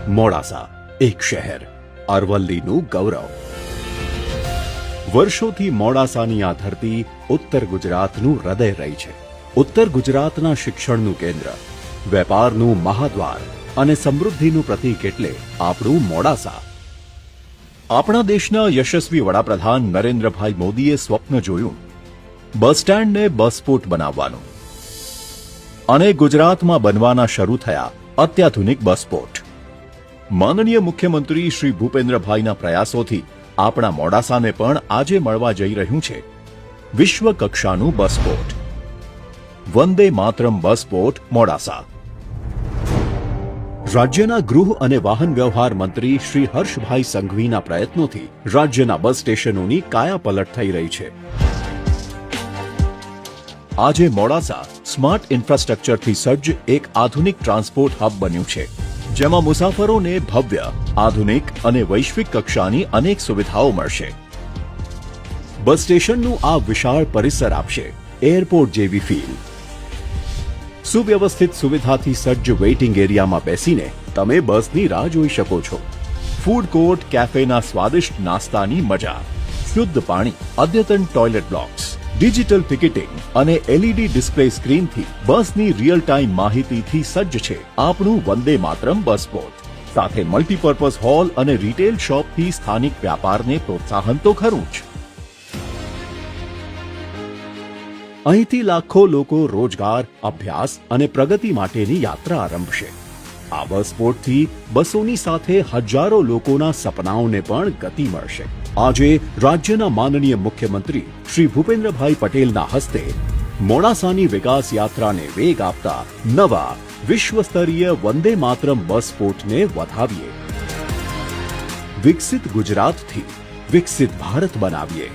મોડાસા, એક શહેર, અરવલ્લીનું ગૌરવ. વર્ષોથી મોડાસાની આ ધરતી ઉત્તર ગુજરાતનું હૃદય રહી છે. ઉત્તર ગુજરાતના શિક્ષણનું કેન્દ્ર, વેપારનું મહાદ્વાર અને સમૃદ્ધિનું પ્રતીક એટલે આપણું મોડાસા. આપણા દેશના યશસ્વી વડાપ્રધાન નરેન્દ્રભાઈ મોદીએ સ્વપ્ન જોયું બસ સ્ટેન્ડને બસપોર્ટ બનાવવાનું અને ગુજરાતમાં બનવાના શરૂ થયા અત્યાધુનિક બસપોર્ટ. માનનીય મુખ્યમંત્રી શ્રી ભૂપેન્દ્રભાઈના પ્રયાસોથી આપણા મોડાસાને પણ આજે મળવા જઈ રહ્યું છે વિશ્વ કક્ષાનું બસપોર્ટ. વંદે માતરમ બસપોર્ટ મોડાસા. રાજ્યના ગૃહ અને વાહન વ્યવહાર મંત્રી શ્રી હર્ષભાઈ સંઘવીના પ્રયત્નોથી રાજ્યના બસ સ્ટેશનોની કાયાપલટ થઈ રહી છે. આજે મોડાસા સ્માર્ટ ઇન્ફ્રાસ્ટ્રક્ચરથી સજ્જ એક આધુનિક ટ્રાન્સપોર્ટ હબ બન્યું છે, જેમાં મુસાફરોને ભવ્ય, આધુનિક અને વૈશ્વિક કક્ષાની અનેક સુવિધાઓ મળશે. બસ સ્ટેશનનું આ વિશાળ પરિસર આપશે એરપોર્ટ જેવી ફીલ. સુવ્યવસ્થિત સુવિધાથી સજ્જ વેઇટિંગ એરિયામાં બેસીને તમે બસની રાહ જોઈ શકો છો. ફૂડ કોર્ટ, કેફેના સ્વાદિષ્ટ નાસ્તાની મજા, શુદ્ધ પાણી, અદ્યતન ટોયલેટ બ્લોક્સ, ડિજિટલ ટિકિટિંગ અને એલઈડી ડિસ્પ્લે સ્ક્રીનથી બસની રિયલ ટાઈમ માહિતીથી સજ્જ છે આપણું વંદે માતરમ બસપોર્ટ. સાથે મલ્ટીપર્પઝ હોલ અને રિટેલ શોપથી સ્થાનિક વ્યાપારને પ્રોત્સાહન તો ખરું જ. અહીંથી લાખો લોકો રોજગાર, અભ્યાસ અને પ્રગતિ માટેની યાત્રા આરંભશે. આ બસપોર્ટથી બસોની સાથે હજારો લોકોના સપનાઓને પણ ગતિ મળશે. આજે રાજ્યના માનનીય મુખ્યમંત્રી શ્રી ભૂપેન્દ્રભાઈ પટેલના હસ્તે મોડાસાની વિકાસ યાત્રાને વેગ આપતા નવા વિશ્વસ્તરીય વંદે માતરમ બસપોર્ટને વધાવીએ. વિકસિત ગુજરાતથી વિકસિત ભારત બનાવીએ.